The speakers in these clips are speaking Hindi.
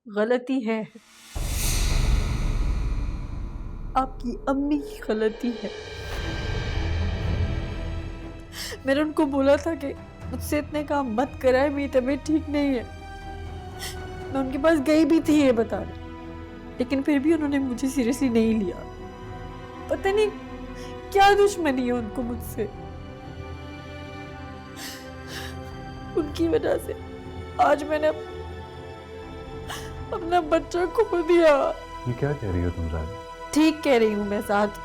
गलती है, आपकी अम्मी की गलती है। मैंने उनको बोला था कि मुझसे इतने काम मत कराए, मेरी तबीयत ठीक नहीं है। मैं उनके पास गई भी थी ये बताने, लेकिन फिर भी उन्होंने मुझे सीरियसली नहीं लिया। पता नहीं क्या दुश्मनी है उनको मुझसे। उनकी वजह से आज मैंने अपना बच्चा खो दिया। ये क्या कह रही हो तुम ज़ाहिरा? ठीक कह रही हूँ मैं साथ।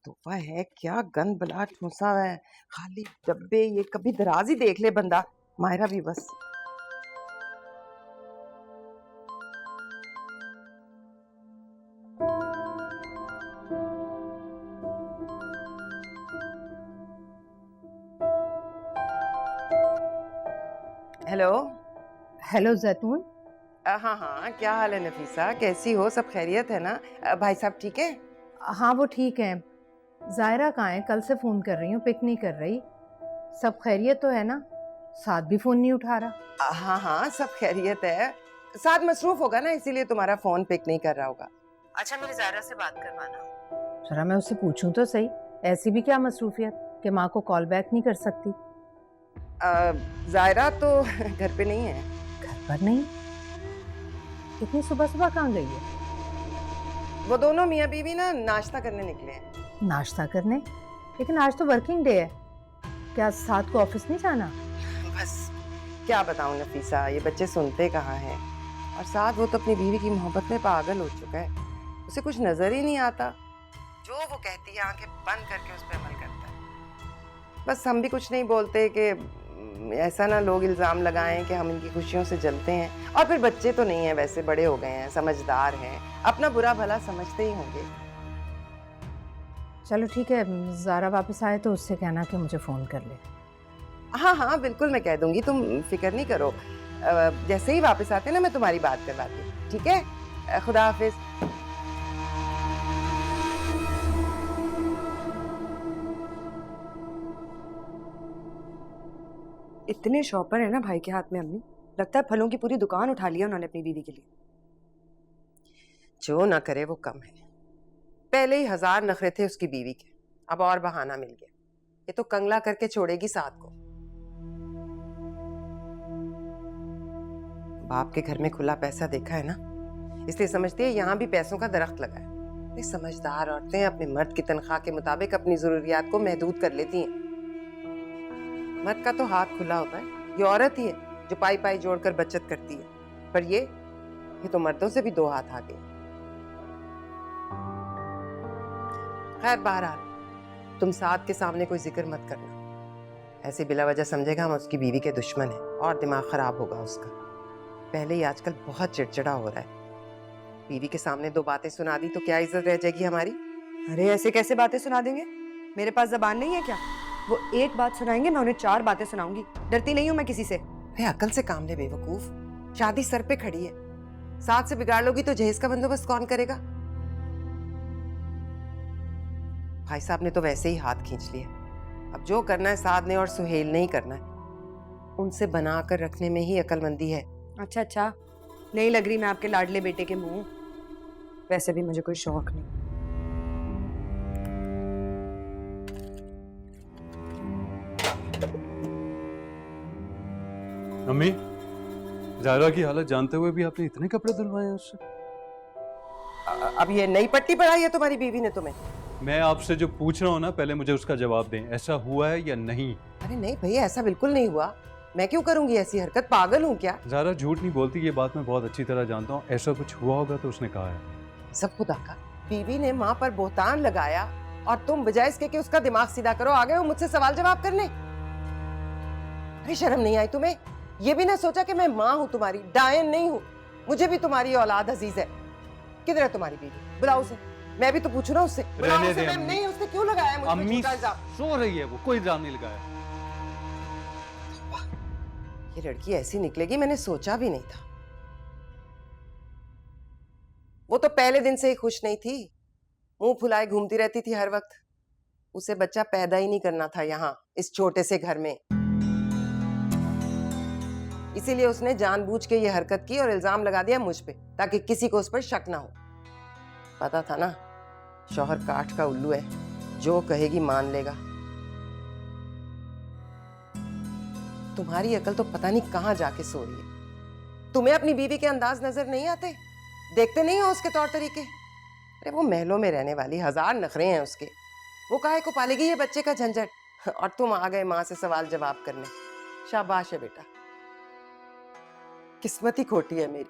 तोहफा है क्या, गंद बलाट ठूसा हुआ है, खाली डब्बे। ये कभी दराज ही देख ले बंदा। मायरा भी बस। हेलो। हेलो जैतून। हाँ हाँ, क्या हाल है नफीसा, कैसी हो? सब खैरियत है ना? भाई साहब ठीक है? हाँ वो ठीक है। जायरा कहाँ है? कल से फ़ोन कर रही हूँ, पिक नहीं कर रही। सब खैरियत तो है ना? साथ भी फ़ोन नहीं उठा रहा। हाँ हाँ, सब खैरियत है। साथ मसरूफ होगा ना, इसीलिए तुम्हारा फोन पिक नहीं कर रहा होगा। अच्छा, मेरी जायरा से बात करवाना। जरा मैं उससे पूछूं तो सही, ऐसी भी क्या मसरूफियत कि माँ को कॉल बैक नहीं कर सकती? जायरा तो घर पे नहीं है। घर पर नहीं? इतनी सुबह सुबह कहाँ गई है? वो दोनों मियाँ बीवी ना नाश्ता करने निकले हैं। नाश्ता करने? लेकिन आज तो वर्किंग डे है, क्या साथ को ऑफिस नहीं जाना? बस क्या बताऊं नफीसा, ये बच्चे सुनते कहाँ हैं। और साथ वो तो अपनी बीवी की मोहब्बत में पागल हो चुका है। उसे कुछ नजर ही नहीं आता, जो वो कहती है आंखें बंद करके उस पर अमल करता है। बस हम भी कुछ नहीं बोलते कि ऐसा ना लोग इल्जाम लगाएं कि हम इनकी खुशियों से जलते हैं। और फिर बच्चे तो नहीं है, वैसे बड़े हो गए हैं, समझदार हैं, अपना बुरा भला समझते ही होंगे। चलो ठीक है, ज़ारा वापस आए तो उससे कहना कि मुझे फ़ोन कर ले। हाँ हाँ बिल्कुल, मैं कह दूंगी, तुम फिक्र नहीं करो। जैसे ही वापस आते ना मैं तुम्हारी बात करवाती हूँ, ठीक है? खुदा हाफिज। इतने शॉपर है ना भाई के हाथ में अम्मी, लगता है फलों की पूरी दुकान उठा लिया उन्होंने अपनी बीवी के लिए। जो ना करे वो कम है। पहले ही 1000 नखरे थे उसकी बीवी के, अब और बहाना मिल गया। ये तो कंगला करके छोड़ेगी साथ को। बाप के घर में खुला पैसा देखा है ना, इसलिए समझती है यहाँ भी पैसों का दरख्त लगा है। ये समझदार औरतें अपने मर्द की तनख्वाह के मुताबिक अपनी जरूरियात को महदूद कर लेती हैं। मर्द का तो हाथ खुला होता है, ये औरत ही है जो पाई पाई जोड़कर बचत करती है। पर ये तो मर्दों से भी 2 हाथ आगे। खैर बहरहाल, तुम साथ के सामने कोई जिक्र मत करना, ऐसे बिला वजह समझेगा हम उसकी बीवी के दुश्मन हैं और दिमाग खराब होगा उसका। पहले ही आजकल बहुत चिड़चिड़ा हो रहा है। बीवी के सामने 2 बातें सुना दी तो क्या इज्जत रह जाएगी हमारी? अरे ऐसे कैसे बातें सुना देंगे? मेरे पास जबान नहीं है क्या? वो एक बात सुनाएंगे, मैं उन्हें 4 बातें सुनाऊंगी। डरती नहीं हूं मैं किसी से। अरे अकल से काम ले बेवकूफ, शादी सर पे खड़ी है, साथ से बिगाड़ लोगी तो जहेज का बंदोबस्त कौन करेगा? भाई साहब ने तो वैसे ही हाथ खींच लिए, अब जो करना है साद ने और सुहेल ने ही करना है। उनसे बना कर रखने में ही अकलमंदी है। अच्छा अच्छा, नहीं लग रही मैं आपके लाडले बेटे के मुंह। वैसे भी मुझे कोई शौक नहीं। अम्मी, जायरा की हालत जानते हुए भी आपने इतने कपड़े धुलवाए हैं उससे? अब ये नई पट्टी पढ़ाई है तुम्हारी बीवी ने तुम्हें? मैं आपसे जो पूछ रहा हूँ ना, पहले मुझे उसका जवाब दें, ऐसा हुआ है या नहीं? अरे नहीं भैया, ऐसा बिल्कुल नहीं हुआ। मैं क्यों करूंगी ऐसी हरकत, पागल हूँ क्या? जायरा झूठ नहीं बोलती, ये बात मैं बहुत अच्छी तरह जानता हूँ। ऐसा कुछ हुआ होगा तो उसने कहा है। सब खुदा का, बीवी ने माँ पर बोहतान लगाया और तुम बजाय इसके कि उसका दिमाग सीधा करो आ गए हो मुझसे सवाल जवाब करने। अरे शर्म नहीं आई तुम्हें? ये भी ना सोचा कि मैं माँ हूँ तुम्हारी, डायन नहीं हूँ। मुझे भी तुम्हारी औलाद अजीज है। किधर है तुम्हारी बीवी? बुलाओ उसे। मैं भी तो पूछू ना उससे। बुलाओ रहने उसे। दे मैं अम्मी। नहीं, उसने क्यों लगाया मुझ पे अम्मी झूठा इल्जाम? सो रही है, वो कोई इल्जाम नहीं लगाया। ये लड़की ऐसी निकलेगी मैंने सोचा भी नहीं था। वो तो पहले दिन से ही खुश नहीं थी, मुंह फुलाए घूमती रहती थी हर वक्त। उसे बच्चा पैदा ही नहीं करना था यहाँ इस छोटे से घर में, इसीलिए उसने जानबूझ के ये हरकत की और इल्जाम लगा दिया मुझ पे, ताकि किसी को उस पर शक ना हो। पता था ना शौहर काठ का उल्लू है, जो कहेगी मान लेगा। तुम्हारी अकल तो पता नहीं कहां जाके सो रही है। तुम्हें अपनी बीवी के अंदाज नजर नहीं आते? देखते नहीं हो उसके तौर तरीके? अरे वो महलों में रहने वाली, 1000 नखरे हैं उसके, वो काहे को पालेगी ये बच्चे का झंझट? और तुम आ गए माँ से सवाल जवाब करने। शाबाश है बेटा। किस्मत ही खोटी है मेरी,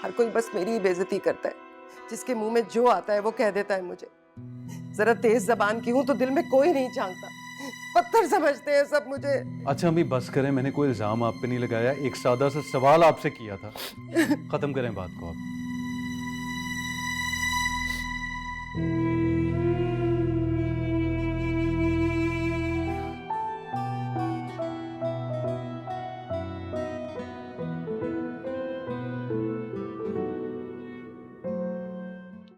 हर कोई बस मेरी ही बेइज्जती करता है। जिसके मुंह में जो आता है वो कह देता है मुझे। जरा तेज जबान की हूं तो दिल में कोई नहीं झांकता, पत्थर समझते हैं सब मुझे। अच्छा अम्मी बस करें, मैंने कोई इल्जाम आप पे नहीं लगाया, एक सादा सा सवाल आपसे किया था। खत्म करें बात को आप।